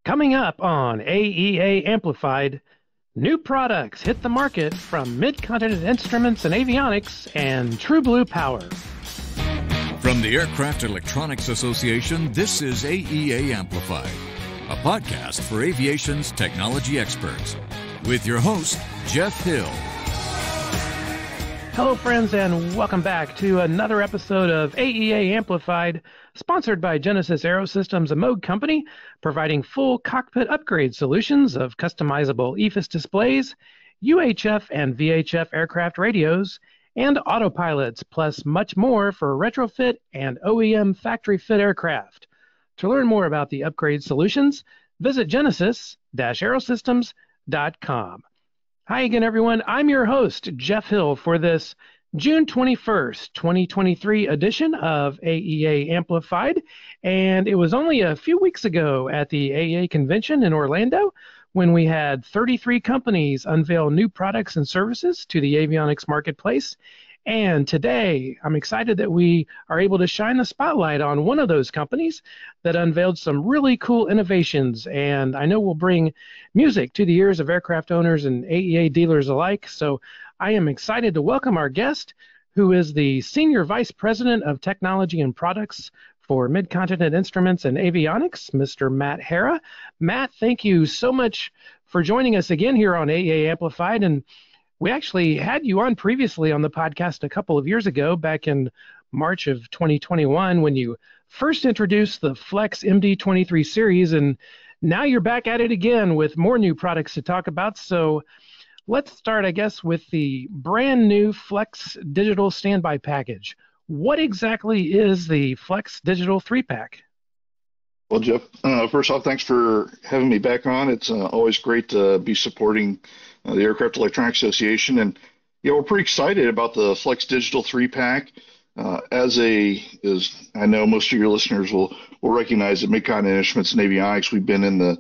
Coming up on AEA Amplified, new products hit the market from Mid-Continent Instruments and Avionics and True Blue Power. From the Aircraft Electronics Association, this is AEA Amplified, a podcast for aviation's technology experts, with your host, Jeff Hill. Hello, friends, and welcome back to another episode of AEA Amplified, sponsored by Genesis Aerosystems, a Moog company, providing full cockpit upgrade solutions of customizable EFIS displays, UHF and VHF aircraft radios, and autopilots, plus much more for retrofit and OEM factory fit aircraft. To learn more about the upgrade solutions, visit genesis-aerosystems.com. Hi again, everyone. I'm your host, Jeff Hill, for this June 21st, 2023 edition of AEA Amplified. And it was only a few weeks ago at the AEA convention in Orlando when we had 33 companies unveil new products and services to the avionics marketplace. And today, I'm excited that we are able to shine the spotlight on one of those companies that unveiled some really cool innovations. And I know will bring music to the ears of aircraft owners and AEA dealers alike. So I am excited to welcome our guest, who is the Senior Vice President of Technology and Products for Mid-Continent Instruments and Avionics, Mr. Matt Harrah. Matt, thank you so much for joining us again here on AEA Amplified. And we actually had you on previously on the podcast a couple of years ago, back in March of 2021, when you first introduced the Flex MD23 series, and now you're back at it again with more new products to talk about. So let's start, I guess, with the brand new Flex Digital Standby Package. What exactly is the Flex Digital 3-Pack? Well, Jeff, first off, thanks for having me back on. It's always great to be supporting the Aircraft Electronics Association. And yeah, we're pretty excited about the Flex Digital 3-Pack. As I know most of your listeners will recognize that Mid-Continent Instruments and Avionics, we've been in the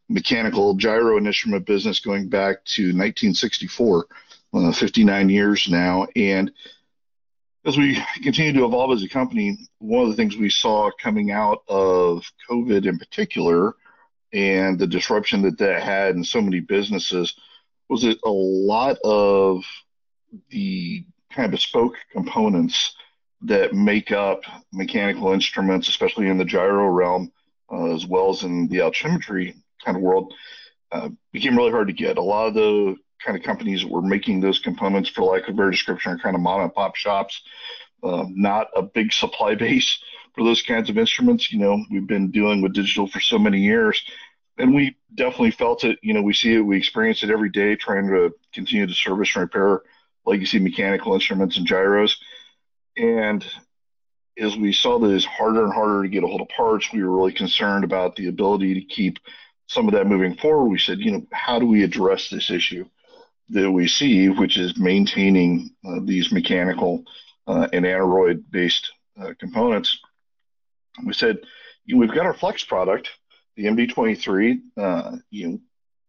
mechanical gyro and instrument business going back to 1964, 59 years now. And as we continue to evolve as a company, one of the things we saw coming out of COVID in particular, and the disruption that had in so many businesses, was that a lot of the kind of bespoke components that make up mechanical instruments, especially in the gyro realm, as well as in the altimetry kind of world, became really hard to get. A lot of the kind of companies that were making those components, for lack of a better description, are kind of mom and pop shops, not a big supply base for those kinds of instruments. You know, we've been dealing with digital for so many years, and we definitely felt it. You know, we see it, we experience it every day, trying to continue to service and repair legacy mechanical instruments and gyros. And as we saw that it's harder and harder to get a hold of parts, we were really concerned about the ability to keep some of that moving forward. We said, you know, how do we address this issue that we see, which is maintaining these mechanical and aneroid-based components? We said, we've got our Flex product, the MD23.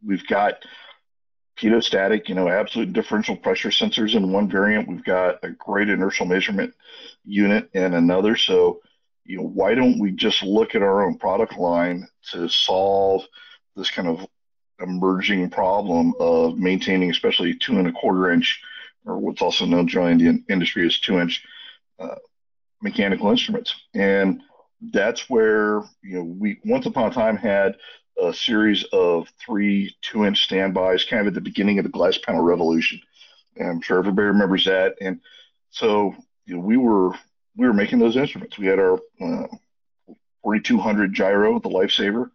We've got pitot-static, absolute differential pressure sensors in one variant. We've got a great inertial measurement unit in another. So, why don't we just look at our own product line to solve this kind of emerging problem of maintaining, especially 2¼ inch, or what's also known generally in the industry as 2-inch mechanical instruments. And that's where, we once upon a time had a series of 3 2-inch standbys, kind of at the beginning of the glass panel revolution. And I'm sure everybody remembers that. And so, we were making those instruments. We had our 4200 gyro, the Lifesaver,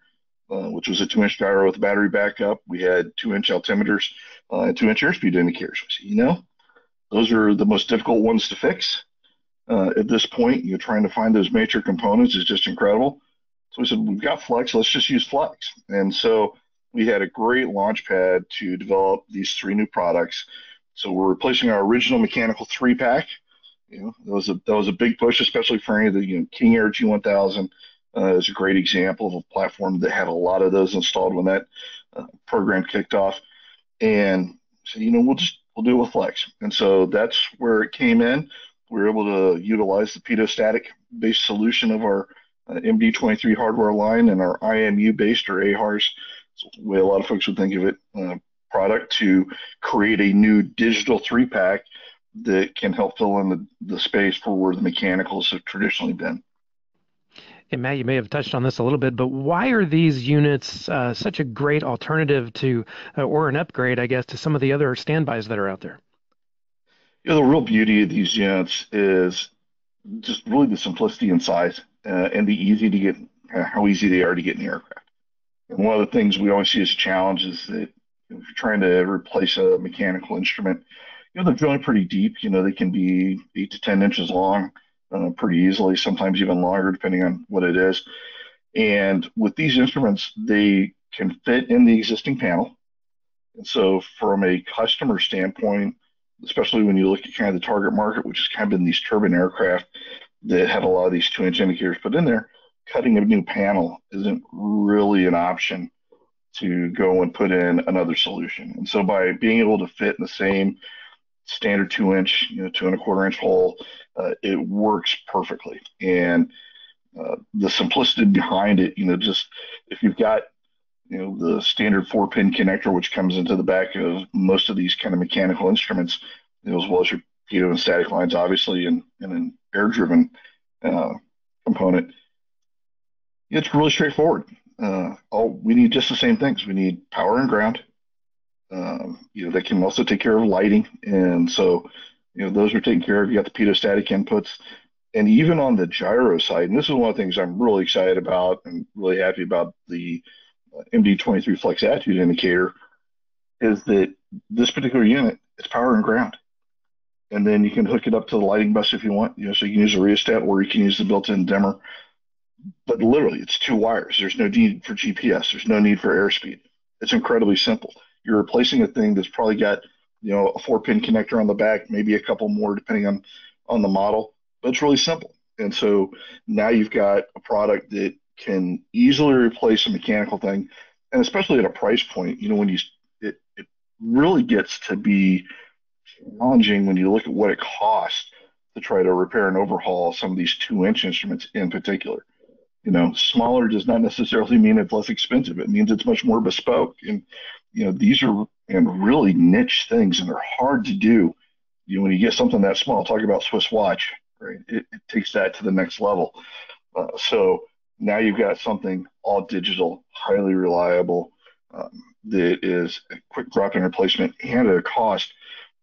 which was a 2-inch gyro with battery backup. We had 2-inch altimeters and 2-inch airspeed indicators. So, those are the most difficult ones to fix. At this point, trying to find those major components is just incredible. So we said, we've got Flex, let's just use Flex. And so we had a great launch pad to develop these 3 new products. So we're replacing our original mechanical 3-pack. That was a big push, especially for any of the, King Air G1000 is a great example of a platform that had a lot of those installed when that program kicked off. And so, we'll do it with Flex. And so that's where it came in. We were able to utilize the pitot-static based solution of our MD23 hardware line and our IMU-based or AHRS, the way a lot of folks would think of it, product to create a new digital three-pack that can help fill in the space for where the mechanicals have traditionally been. And Matt, you may have touched on this a little bit, but why are these units such a great alternative to, or an upgrade, I guess, to some of the other standbys that are out there? The real beauty of these units is just really the simplicity in size and the easy to get, how easy they are to get in the aircraft. And one of the things we always see as a challenge is that if you're trying to replace a mechanical instrument, they're generally pretty deep. They can be 8 to 10 inches long pretty easily, sometimes even longer, depending on what it is. And with these instruments, they can fit in the existing panel. And so from a customer standpoint, especially when you look at kind of the target market, which has kind of been these turbine aircraft that have a lot of these 2-inch indicators put in there, cutting a new panel isn't really an option to go and put in another solution. And so by being able to fit in the same standard 2-inch, 2¼ inch hole, it works perfectly. And the simplicity behind it, just if you've got the standard 4-pin connector, which comes into the back of most of these kind of mechanical instruments, as well as your pitot and static lines, obviously, and an air-driven component. It's really straightforward. We need just the same things. We need power and ground. They can also take care of lighting, and so those are taken care of. You got the pitot-static inputs, and even on the gyro side, and this is one of the things I'm really excited about and really happy about the MD23 Flex Attitude Indicator, is that this particular unit, it's power and ground. And then you can hook it up to the lighting bus if you want, so you can use a rheostat or you can use the built-in dimmer. But literally, it's 2 wires. There's no need for GPS. There's no need for airspeed. It's incredibly simple. You're replacing a thing that's probably got, a 4-pin connector on the back, maybe a couple more depending on the model, but it's really simple. And so now you've got a product that can easily replace a mechanical thing, and especially at a price point, when it really gets to be challenging when you look at what it costs to try to repair and overhaul some of these 2-inch instruments in particular. Smaller does not necessarily mean it's less expensive. It means it's much more bespoke. And, these are really niche things, and they're hard to do. When you get something that small, talk about Swiss watch, right? It takes that to the next level. So now you've got something all digital, highly reliable, that is a quick drop-in replacement and at a cost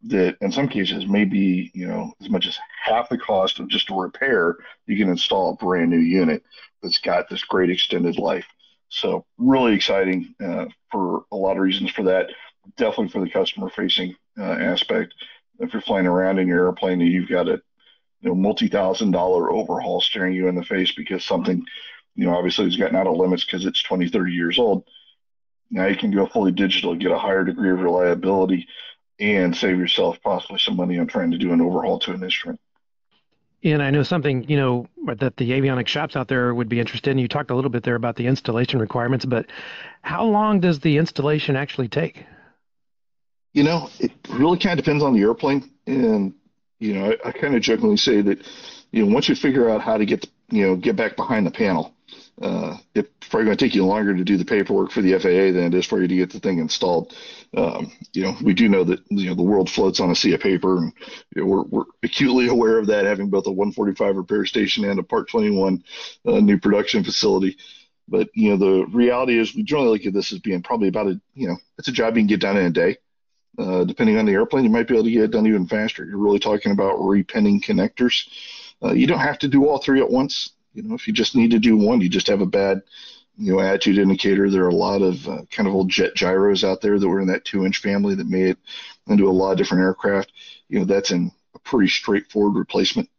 that in some cases may be, as much as half the cost of just a repair. You can install a brand new unit that's got this great extended life. So really exciting for a lot of reasons for that. Definitely for the customer-facing aspect. If you're flying around in your airplane and you've got a multi-$1,000 overhaul staring you in the face because something, obviously has gotten out of limits because it's 20, 30 years old. Now you can go fully digital, get a higher degree of reliability, and save yourself possibly some money on trying to do an overhaul to an instrument. And I know something, that the avionics shops out there would be interested in. You talked a little bit there about the installation requirements, but how long does the installation actually take? It really kind of depends on the airplane. And, I kind of jokingly say that, once you figure out how to get back behind the panel, it's probably going to take you longer to do the paperwork for the FAA than it is for you to get the thing installed. We do know that the world floats on a sea of paper, and we're acutely aware of that, having built a 145 repair station and a Part 21 new production facility. But the reality is, we generally look at this as being probably about it's a job you can get done in a day. Depending on the airplane, you might be able to get it done even faster. You're really talking about repinning connectors. You don't have to do all 3 at once. If you just need to do one, you just have a bad, attitude indicator. There are a lot of kind of old jet gyros out there that were in that 2-inch family that made it into a lot of different aircraft. That's in a pretty straightforward replacement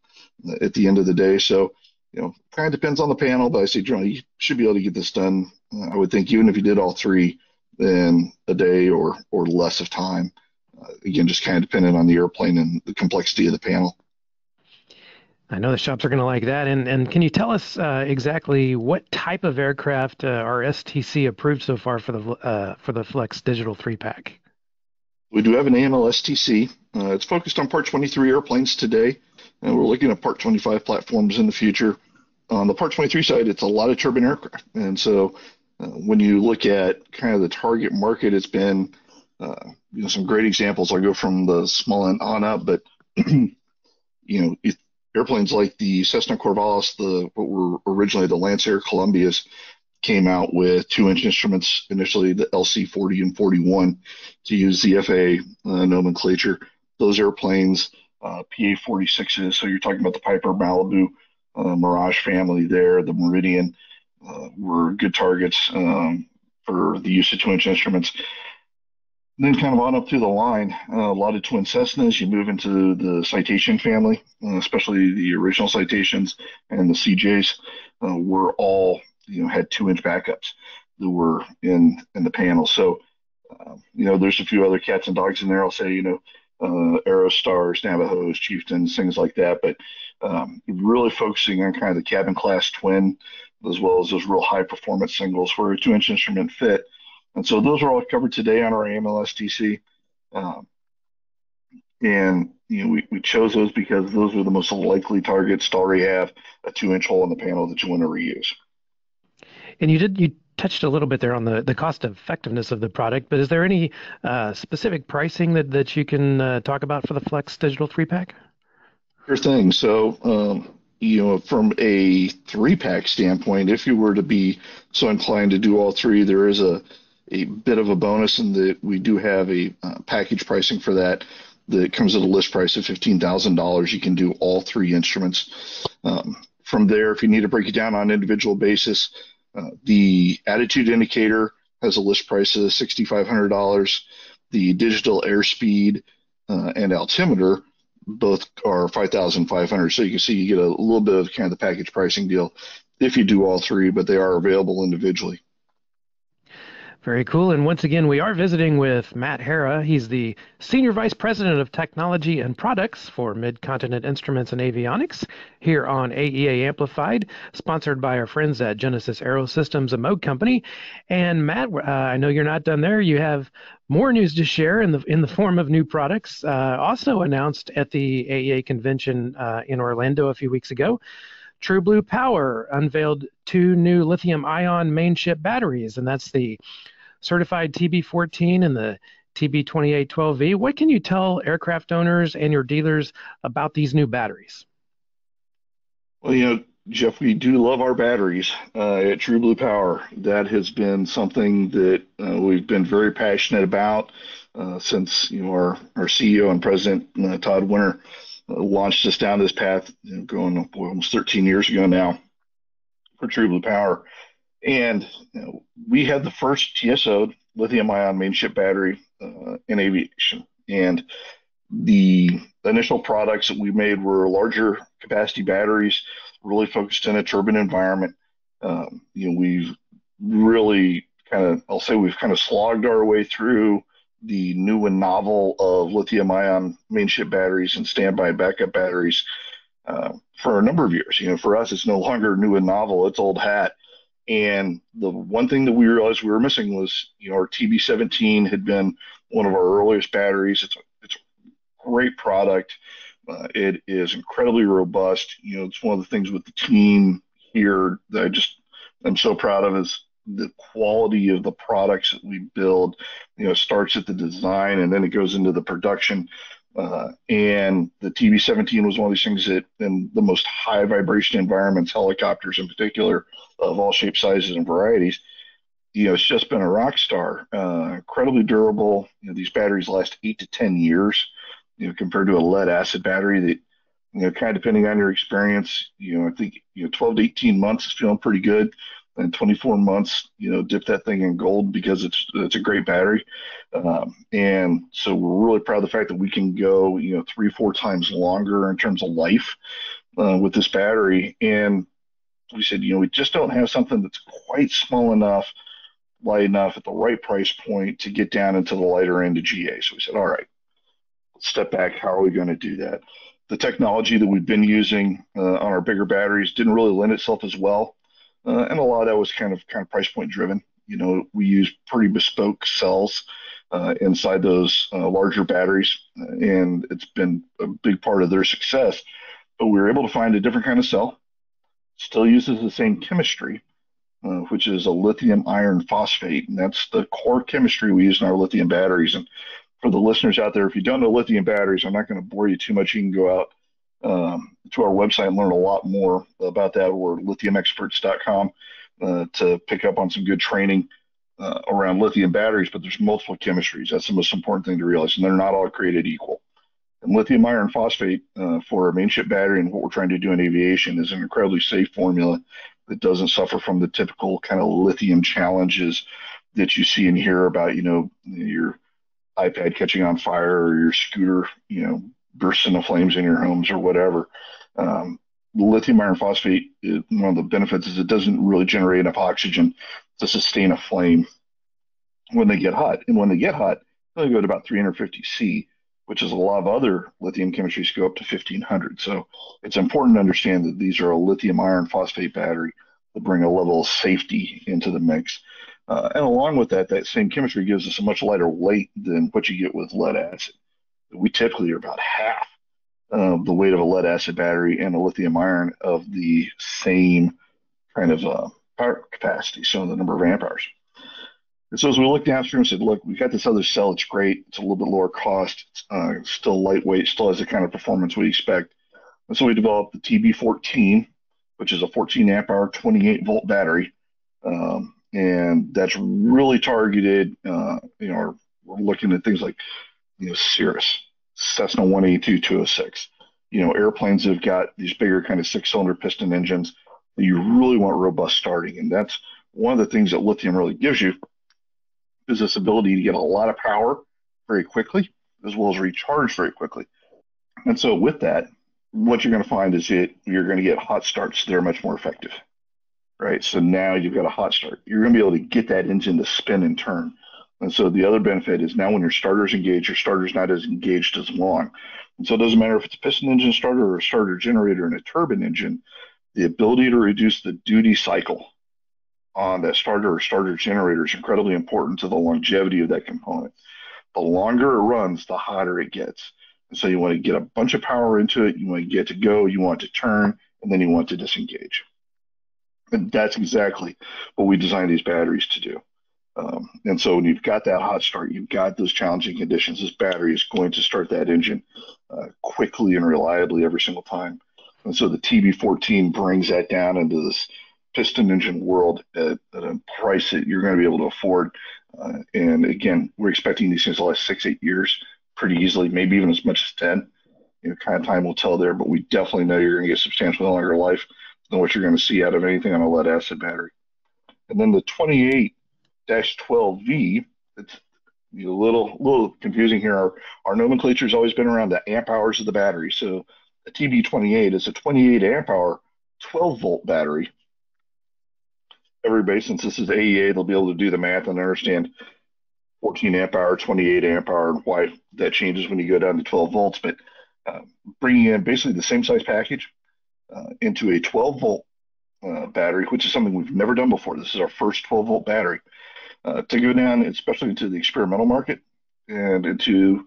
at the end of the day. So, kind of depends on the panel, but I say generally you should be able to get this done. I would think even if you did all 3, then a day or less of time. Again, just kind of dependent on the airplane and the complexity of the panel. I know the shops are going to like that. And can you tell us exactly what type of aircraft are STC approved so far for the Flex Digital 3-pack? We do have an AML STC. It's focused on Part 23 airplanes today, and we're looking at Part 25 platforms in the future. on the Part 23 side, it's a lot of turbine aircraft. And so when you look at kind of the target market, it's been some great examples. I'll go from the small end on up, but airplanes like the Cessna Corvallis, what were originally the Lancer Columbias, came out with 2-inch instruments, initially the LC-40 and 41, to use the FAA nomenclature. Those airplanes, PA-46s, so you're talking about the Piper Malibu, Mirage family there, the Meridian, were good targets for the use of 2-inch instruments. And then kind of on up through the line, a lot of twin Cessnas. You move into the Citation family, especially the original Citations and the CJs, were all had 2-inch backups that were in the panel. So there's a few other cats and dogs in there. I'll say Aerostars, Navajos, Chieftains, things like that. But really focusing on kind of the cabin class twin, as well as those real high performance singles where a 2-inch instrument fit. And so those are all covered today on our AMLSTC. And we chose those because those are the most likely targets to already have a 2-inch hole in the panel that you want to reuse. And you touched a little bit there on the cost effectiveness of the product, but is there any specific pricing that you can talk about for the Flex Digital 3-pack? Sure thing. So, from a 3-pack standpoint, if you were to be so inclined to do all three, there is a bit of a bonus in that we do have a package pricing for that comes at a list price of $15,000. You can do all three instruments. From there, if you need to break it down on an individual basis, the attitude indicator has a list price of $6,500. The digital airspeed and altimeter both are $5,500. So you can see you get a little bit of kind of the package pricing deal if you do all three, but they are available individually. Very cool. And once again, we are visiting with Matt Harrah. He's the Senior Vice President of Technology and Products for Mid-Continent Instruments and Avionics here on AEA Amplified, sponsored by our friends at Genesis Aerosystems, a Moog company. And Matt, I know you're not done there. You have more news to share in the form of new products, also announced at the AEA convention in Orlando a few weeks ago. True Blue Power unveiled 2 new lithium-ion main ship batteries, and that's the certified TB14 and the TB2812V. What can you tell aircraft owners and your dealers about these new batteries? Well, Jeff, we do love our batteries at True Blue Power. That has been something that we've been very passionate about since our CEO and president, Todd Winter, launched us down this path, going almost 13 years ago now for True Blue Power. And we had the first TSO lithium-ion main ship battery in aviation. And the initial products that we made were larger capacity batteries, really focused in a turbine environment. We've really we've kind of slogged our way through the new and novel of lithium-ion main ship batteries and standby backup batteries for a number of years. For us, it's no longer new and novel; it's old hat. And the one thing that we realized we were missing was, our TB17 had been one of our earliest batteries. It's a great product. It is incredibly robust. It's one of the things with the team here that I'm so proud of is the quality of the products that we build. Starts at the design and then it goes into the production. And the TB17 was one of these things that in the most high vibration environments, helicopters in particular, of all shapes, sizes, and varieties, it's just been a rock star. Incredibly durable. These batteries last 8 to 10 years, compared to a lead acid battery that, kind of depending on your experience, I think, 12 to 18 months is feeling pretty good. And 24 months, dip that thing in gold because it's a great battery. And so we're really proud of the fact that we can go, 3-4 times longer in terms of life with this battery. And we said, we just don't have something that's quite small enough, light enough at the right price point to get down into the lighter end of GA. So we said, all right, let's step back. How are we going to do that? The technology that we've been using on our bigger batteries didn't really lend itself as well. And a lot of that was kind of price point driven. We use pretty bespoke cells inside those larger batteries, and it's been a big part of their success. But we were able to find a different kind of cell. still uses the same chemistry, which is a lithium iron phosphate. And that's the core chemistry we use in our lithium batteries. And for the listeners out there, if you don't know lithium batteries, I'm not going to bore you too much. You can go out to our website and learn a lot more about that, or lithiumexperts.com, to pick up on some good training around lithium batteries. But there's multiple chemistries. That's the most important thing to realize, and they're not all created equal. And lithium iron phosphate for a mainship battery and what we're trying to do in aviation is an incredibly safe formula that doesn't suffer from the typical kind of lithium challenges that you see and hear about, your iPad catching on fire or your scooter, bursting into flames in your homes or whatever. Lithium iron phosphate, one of the benefits is it doesn't really generate enough oxygen to sustain a flame when they get hot. And when they get hot, they go to about 350 C, which is a lot of other lithium chemistries go up to 1500. So it's important to understand that these are a lithium iron phosphate battery to bring a level of safety into the mix. And along with that, that same chemistry gives us a much lighter weight than what you get with lead acid. We typically are about half the weight of a lead acid battery and a lithium iron of the same kind of power capacity, so the number of amp hours. And so as we looked downstream and said, look, we've got this other cell, it's great, it's a little bit lower cost, it's still lightweight, still has the kind of performance we expect. And so we developed the TB14, which is a 14 amp hour, 28 volt battery. And that's really targeted, we're looking at things like, Cirrus, Cessna 182-206, airplanes that have got these bigger kind of 6-cylinder piston engines that you really want robust starting. And that's one of the things that lithium really gives you, is this ability to get a lot of power very quickly, as well as recharge very quickly. And so with that, what you're going to find is that you're going to get hot starts that are much more effective, right? So now you've got a hot start. You're going to be able to get that engine to spin and turn. And so the other benefit is now when your starter's engaged, your starter's not as engaged as long. And so it doesn't matter if it's a piston engine starter or a starter generator and a turbine engine, the ability to reduce the duty cycle on that starter or starter generator is incredibly important to the longevity of that component. The longer it runs, the hotter it gets. And so you want to get a bunch of power into it, you want to get to go, you want to turn, and then you want to disengage. And that's exactly what we designed these batteries to do. And so when you've got that hot start, you've got those challenging conditions, this battery is going to start that engine quickly and reliably every single time. And so the TB14 brings that down into this piston engine world at a price that you're going to be able to afford. And again, we're expecting these things to last 6-8 years pretty easily, maybe even as much as 10. Kind of time will tell there, but we definitely know you're going to get substantially longer life than what you're going to see out of anything on a lead acid battery. And then the 28-12V, it's a little confusing here. Our nomenclature has always been around the amp hours of the battery. So the TB28 is a 28 amp hour, 12 volt battery. Everybody, since this is AEA, they'll be able to do the math and understand 14 amp hour, 28 amp hour, and why that changes when you go down to 12 volts. But bringing in basically the same size package into a 12 volt battery, which is something we've never done before. This is our first 12 volt battery. To go down, especially into the experimental market and into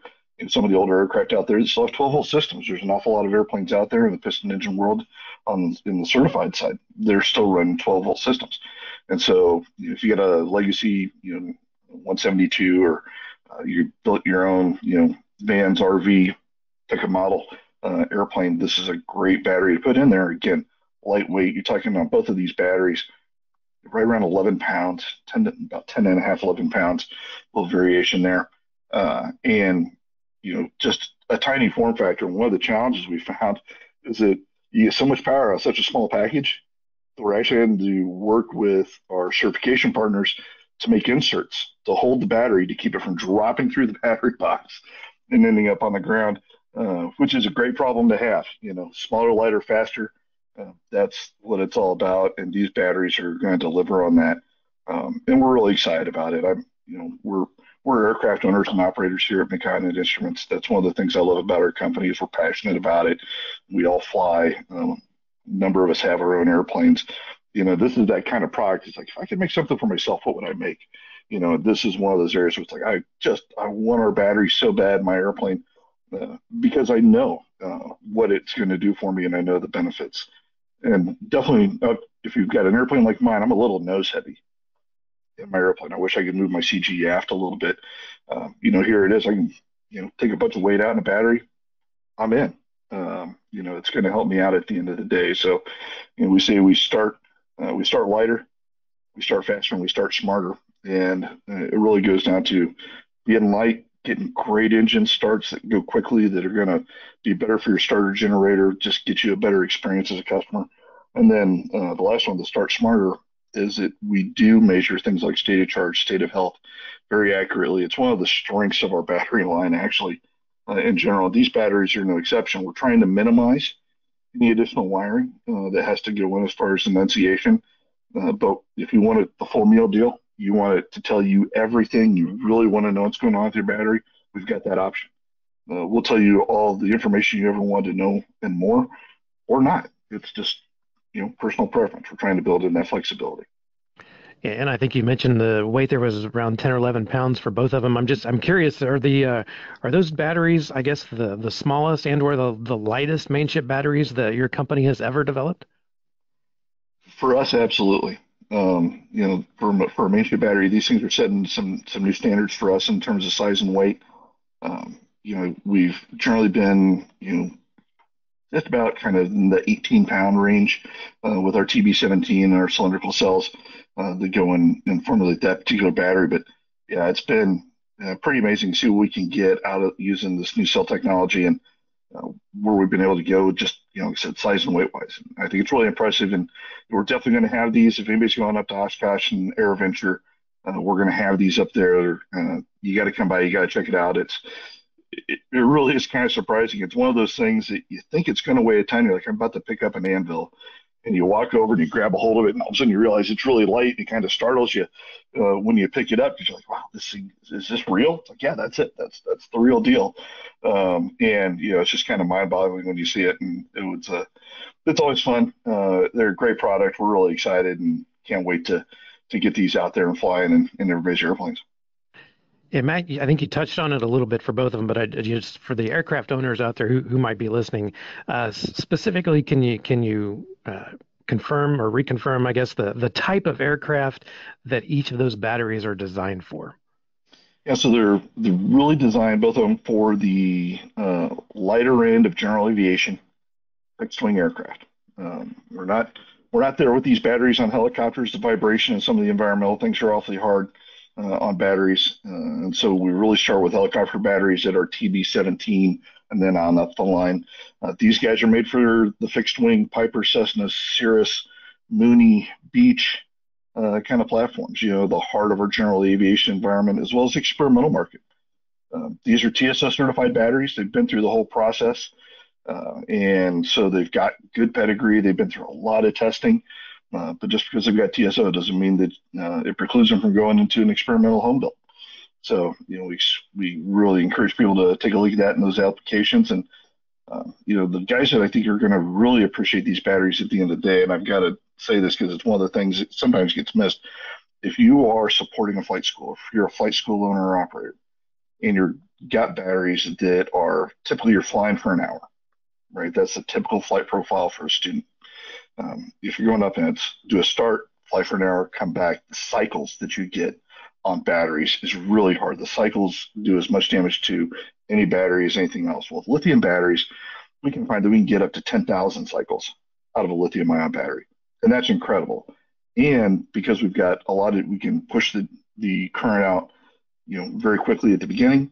some of the older aircraft out there that still have 12 volt systems. There's an awful lot of airplanes out there in the piston engine world in the certified side. They're still running 12 volt systems. And so if you get a legacy, 172 or you built your own, Vans RV pick a model airplane, this is a great battery to put in there. Again, lightweight. You're talking about both of these batteries right around 11 pounds, about 10 and a half, 11 pounds, a little variation there. And, just a tiny form factor. And one of the challenges we found is that you get so much power out of such a small package that we're actually having to work with our certification partners to make inserts to hold the battery to keep it from dropping through the battery box and ending up on the ground, which is a great problem to have. Smaller, lighter, faster. That's what it's all about, and these batteries are going to deliver on that. And we're really excited about it. We're aircraft owners and operators here at McConnet Instruments. That's one of the things I love about our company is we're passionate about it. We all fly. A number of us have our own airplanes. This is that kind of product. It's like, if I could make something for myself, what would I make? This is one of those areas where it's like, I want our battery so bad in my airplane because I know what it's going to do for me, and I know the benefits. And definitely, if you've got an airplane like mine, I'm a little nose heavy in my airplane. I wish I could move my CG aft a little bit. Here it is. I can, take a bunch of weight out in a battery. I'm in. It's going to help me out at the end of the day. So, we say we start lighter, we start faster, and we start smarter. And it really goes down to being light, getting great engine starts that go quickly, that are going to be better for your starter generator, just get you a better experience as a customer. And then the last one, the start smarter, is that we do measure things like state of charge, state of health very accurately. It's one of the strengths of our battery line, actually. In general, these batteries are no exception. We're trying to minimize any additional wiring that has to go in as far as enunciation. But if you want the full meal deal, you want it to tell you everything, you really want to know what's going on with your battery, we've got that option. We'll tell you all the information you ever want to know and more, or not. It's just, personal preference. We're trying to build in that flexibility. Yeah, and I think you mentioned the weight there was around 10 or 11 pounds for both of them. I'm curious, are those batteries, I guess, the smallest and or the lightest main chip batteries that your company has ever developed? For us, absolutely. For a main chip battery, these things are setting some new standards for us in terms of size and weight. We've generally been, just about kind of in the 18-pound range with our TB17 and our cylindrical cells that go in and formulate that particular battery. But yeah, it's been pretty amazing to see what we can get out of using this new cell technology, and where we've been able to go, just, like I said, size and weight wise. I think it's really impressive, and we're definitely going to have these. If anybody's going up to Oshkosh and AeroVenture, we're going to have these up there. You got to come by, you got to check it out. It really is kind of surprising. It's one of those things that you think it's going to weigh a ton. You're like, I'm about to pick up an anvil, and you walk over and you grab a hold of it, and all of a sudden you realize it's really light. It kind of startles you when you pick it up, because you're like, wow, this thing, is this real? It's like, yeah, that's it. That's the real deal. It's just kind of mind-boggling when you see it, and it's always fun. They're a great product. We're really excited and can't wait to get these out there and flying in everybody's airplanes. Yeah, Matt, I think you touched on it a little bit for both of them, but just for the aircraft owners out there who might be listening, specifically, can you confirm or reconfirm, I guess, the type of aircraft that each of those batteries are designed for? Yeah, so they're really designed, both of them, for the lighter end of general aviation, fixed wing aircraft. We're not there with these batteries on helicopters. The vibration and some of the environmental things are awfully hard on batteries. And so we really start with helicopter batteries that are TB17 and then on up the line. These guys are made for the fixed wing Piper, Cessna, Cirrus, Mooney, Beech kind of platforms, the heart of our general aviation environment, as well as the experimental market. These are TSO certified batteries. They've been through the whole process. And so they've got good pedigree. They've been through a lot of testing. But just because they've got TSO doesn't mean that it precludes them from going into an experimental home build. So, we really encourage people to take a look at that in those applications. And, the guys that I think are going to really appreciate these batteries at the end of the day, and I've got to say this because it's one of the things that sometimes gets missed. If you are supporting a flight school, if you're a flight school owner or operator, and you've got batteries that are typically you're flying for an hour, right? That's the typical flight profile for a student. If you're going up and do a start, fly for an hour, come back, the cycles that you get on batteries is really hard. The cycles do as much damage to any battery as anything else. Well, with lithium batteries, we can find that we can get up to 10,000 cycles out of a lithium ion battery. And that's incredible. And because we've got we can push the current out, very quickly at the beginning,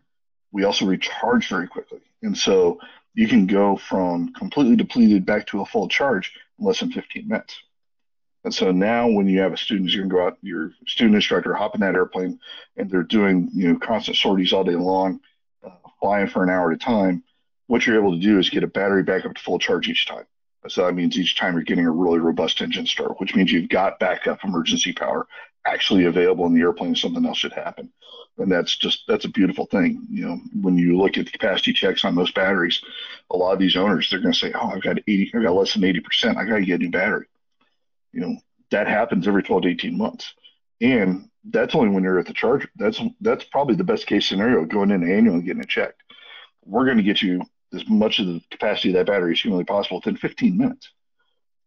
we also recharge very quickly. And so you can go from completely depleted back to a full charge in less than 15 minutes. And so now when you have a student, you can go out, your student instructor, hop in that airplane, and they're doing, constant sorties all day long, flying for an hour at a time. What you're able to do is get a battery back up to full charge each time. So that means each time you're getting a really robust engine start, which means you've got backup emergency power actually available in the airplane if something else should happen. And that's a beautiful thing. When you look at the capacity checks on most batteries, a lot of these owners, they're going to say, oh, I've got less than 80%. I got to get a new battery. That happens every 12 to 18 months. And that's only when you're at the charger. That's probably the best case scenario, going in annually and getting it checked. We're going to get you as much of the capacity of that battery as humanly possible within 15 minutes.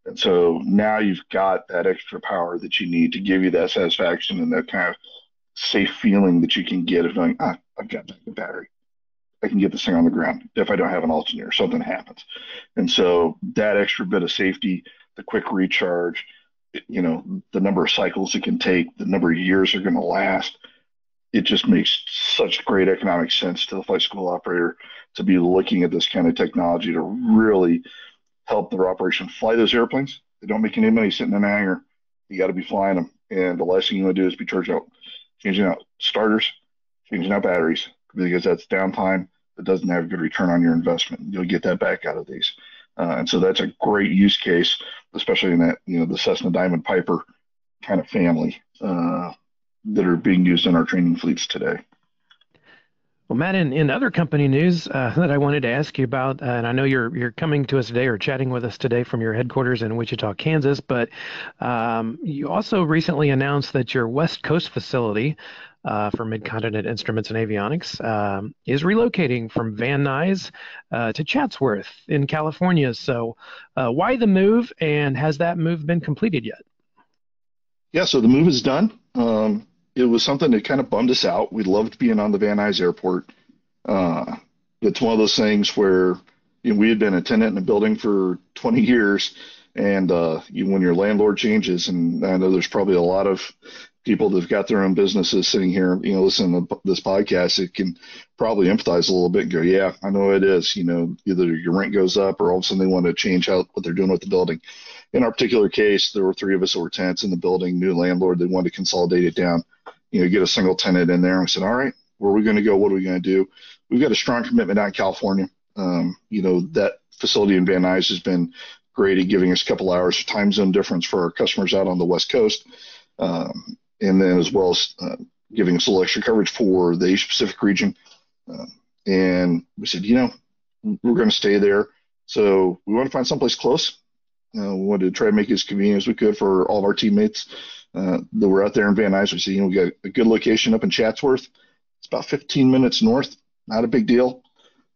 And so now you've got that extra power that you need to give you that satisfaction and that kind of safe feeling that you can get of knowing, I've got the battery. I can get this thing on the ground if I don't have an alternator, something happens. And so that extra bit of safety, the quick recharge, the number of cycles it can take, the number of years they're going to last, it just makes such great economic sense to the flight school operator to be looking at this kind of technology to really help their operation fly those airplanes. They don't make any money sitting in a hangar. You got to be flying them. And the last thing you want to do is be changing out starters, changing out batteries, because that's downtime that doesn't have a good return on your investment. You'll get that back out of these. And so that's a great use case, especially in that, the Cessna Diamond Piper kind of family that are being used in our training fleets today. Well, Matt, in other company news that I wanted to ask you about, and I know you're coming to us today or chatting with us today from your headquarters in Wichita, Kansas, but you also recently announced that your West Coast facility for Mid-Continent Instruments and Avionics is relocating from Van Nuys to Chatsworth in California. So why the move, and has that move been completed yet? Yeah, so the move is done. It was something that kind of bummed us out. We loved being on the Van Nuys Airport. It's one of those things where we had been a tenant in a building for 20 years, and when your landlord changes, and I know there's probably a lot of people that've got their own businesses sitting here, listening to this podcast, it can probably empathize a little bit and go, yeah, I know it is. Either your rent goes up or all of a sudden they want to change out what they're doing with the building. In our particular case, there were three of us that were tenants in the building, new landlord. They wanted to consolidate it down, get a single tenant in there. And we said, all right, where are we going to go? What are we going to do? We've got a strong commitment out in California. That facility in Van Nuys has been great at giving us a couple hours of time zone difference for our customers out on the West Coast. And then as well as giving us a little extra coverage for the Asia Pacific region. And we said, we're going to stay there. So we want to find someplace close. We wanted to try to make it as convenient as we could for all of our teammates that were out there in Van Nuys. We said, we got a good location up in Chatsworth. It's about 15 minutes north, not a big deal.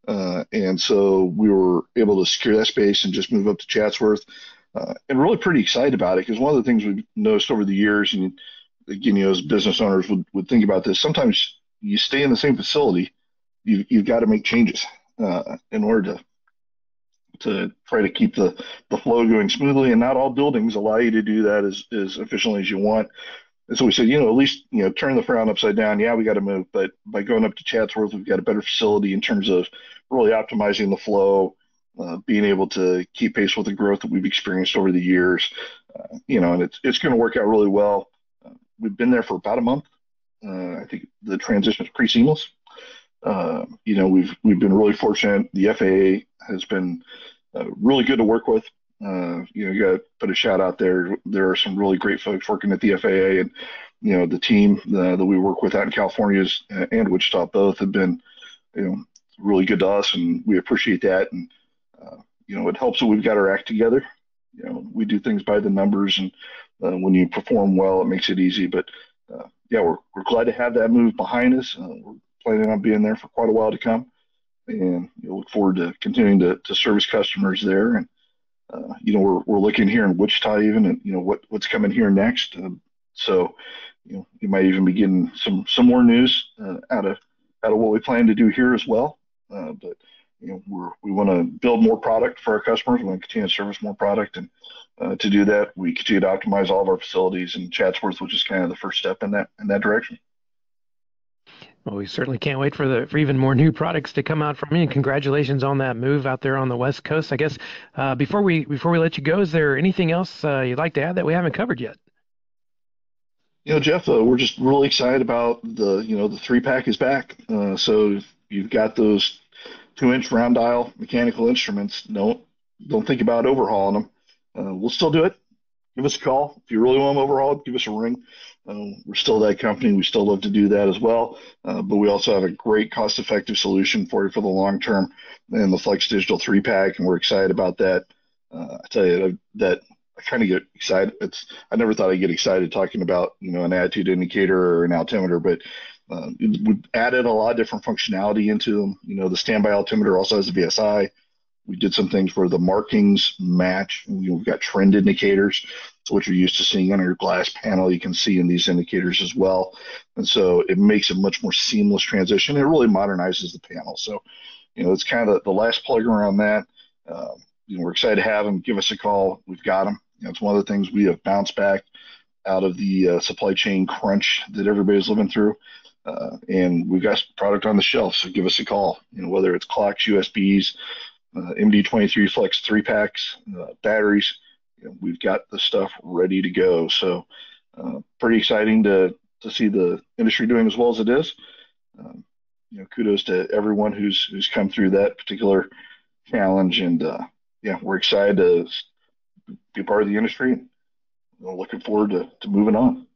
And so we were able to secure that space and just move up to Chatsworth. And really pretty excited about it, because one of the things we've noticed over the years, and again, as business owners would think about this, sometimes you stay in the same facility, you've got to make changes in order to try to keep the flow going smoothly, and not all buildings allow you to do that as efficiently as you want. And so we said, at least, turn the frown upside down. Yeah, we got to move, but by going up to Chatsworth, we've got a better facility in terms of really optimizing the flow, being able to keep pace with the growth that we've experienced over the years, and it's going to work out really well. We've been there for about a month. I think the transition is pretty seamless. We've been really fortunate. The FAA has been really good to work with. You got to put a shout out there. There are some really great folks working at the FAA, and the team that we work with out in California and Wichita both have been really good to us, and we appreciate that. And it helps that we've got our act together. We do things by the numbers, and when you perform well, it makes it easy. But we're glad to have that move behind us. We're planning on being there for quite a while to come, and look forward to continuing to service customers there. And we're looking here in Wichita even, and what's coming here next. So you might even be getting some more news out of what we plan to do here as well. But we want to build more product for our customers. We want to continue to service more product, and to do that, we continue to optimize all of our facilities in Chatsworth, which is kind of the first step in that direction. Well, we certainly can't wait for even more new products to come out from you. And congratulations on that move out there on the West Coast. I guess before we let you go, is there anything else you'd like to add that we haven't covered yet? Jeff, we're just really excited about the 3-pack is back. So you've got those 2-inch round dial mechanical instruments. Don't think about overhauling them. We'll still do it. Give us a call. If you really want them overhauled, give us a ring. We're still that company. We still love to do that as well. But we also have a great cost-effective solution for you for the long term in the Flex Digital 3-pack, and we're excited about that. I tell you that I kind of get excited. I never thought I'd get excited talking about an attitude indicator or an altimeter, but we've added a lot of different functionality into them. The standby altimeter also has a VSI. We did some things where the markings match. We've got trend indicators, so what you're used to seeing on your glass panel, you can see in these indicators as well. And so it makes a much more seamless transition. It really modernizes the panel. So, it's kind of the last plug around that. We're excited to have them. Give us a call. We've got them. It's one of the things we have bounced back out of the supply chain crunch that everybody's living through. And we've got product on the shelf, so give us a call. Whether it's clocks, USBs, MD23 Flex 3-packs, batteries, we've got the stuff ready to go. So pretty exciting to see the industry doing as well as it is. Kudos to everyone who's come through that particular challenge. And we're excited to be part of the industry. And looking forward to moving on.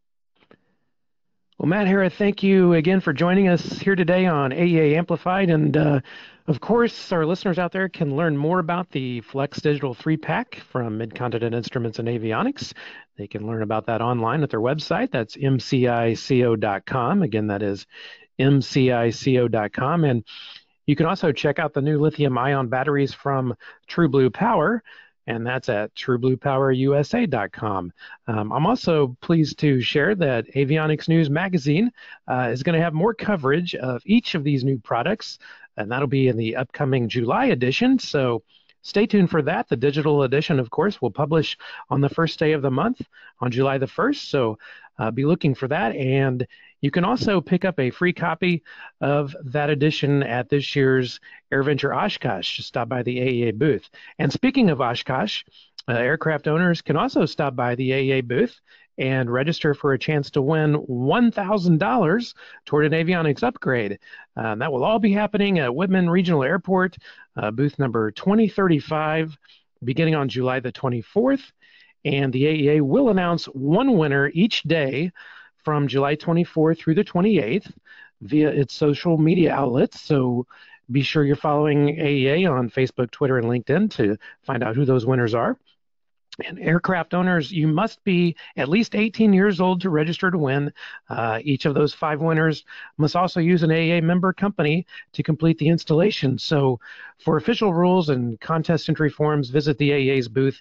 Well, Matt Harrah, thank you again for joining us here today on AEA Amplified. And of course, our listeners out there can learn more about the Flex Digital 3-pack from Mid-Continent Instruments and Avionics. They can learn about that online at their website. That's mcico.com. Again, that is mcico.com. And you can also check out the new lithium-ion batteries from True Blue Power, and that's at truebluepowerusa.com. I'm also pleased to share that Avionics News Magazine is going to have more coverage of each of these new products, and that'll be in the upcoming July edition. So stay tuned for that. The digital edition, of course, will publish on the first day of the month, on July the 1st. So be looking for that. And you can also pick up a free copy of that edition at this year's AirVenture Oshkosh. Just stop by the AEA booth. And speaking of Oshkosh, aircraft owners can also stop by the AEA booth and register for a chance to win $1,000 toward an avionics upgrade. That will all be happening at Whitman Regional Airport, booth number 2035, beginning on July the 24th. And the AEA will announce one winner each day from July 24th through the 28th via its social media outlets. So be sure you're following AEA on Facebook, Twitter, and LinkedIn to find out who those winners are. And aircraft owners, you must be at least 18 years old to register to win. Each of those 5 winners must also use an AEA member company to complete the installation. So for official rules and contest entry forms, visit the AEA's booth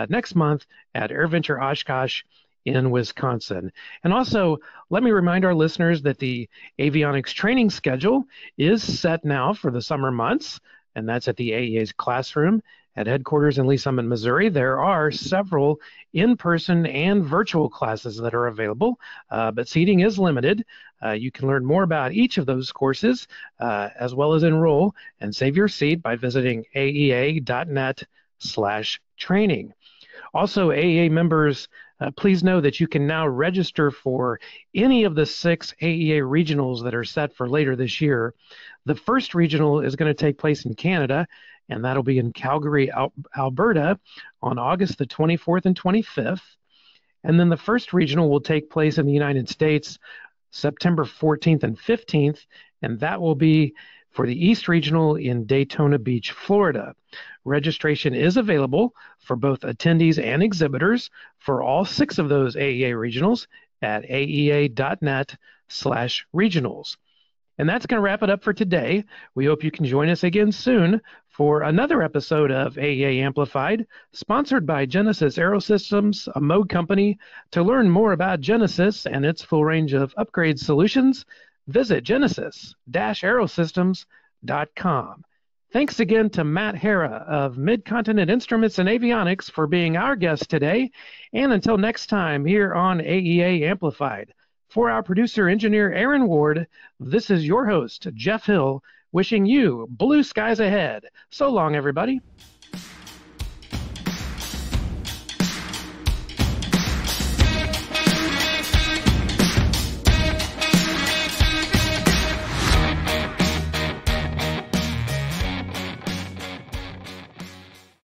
next month at AirVenture Oshkosh in Wisconsin. And also, let me remind our listeners that the avionics training schedule is set now for the summer months, and that's at the AEA's classroom at headquarters in Lee Summit, Missouri. There are several in-person and virtual classes that are available, but seating is limited. You can learn more about each of those courses, as well as enroll and save your seat by visiting aea.net/training. Also, AEA members, please know that you can now register for any of the 6 AEA regionals that are set for later this year. The first regional is going to take place in Canada, and that'll be in Calgary, Alberta, on August the 24th and 25th. And then the first regional will take place in the United States September 14th and 15th, and that will be for the East Regional in Daytona Beach, Florida. Registration is available for both attendees and exhibitors for all 6 of those AEA regionals at aea.net/regionals. And that's going to wrap it up for today. We hope you can join us again soon for another episode of AEA Amplified, sponsored by Genesis Aerosystems, a Moog company. To learn more about Genesis and its full range of upgrade solutions, visit genesis-aerosystems.com. Thanks again to Matt Harrah of Mid-Continent Instruments and Avionics for being our guest today. And until next time here on AEA Amplified, for our producer engineer Aaron Ward, this is your host, Jeff Hill, wishing you blue skies ahead. So long, everybody.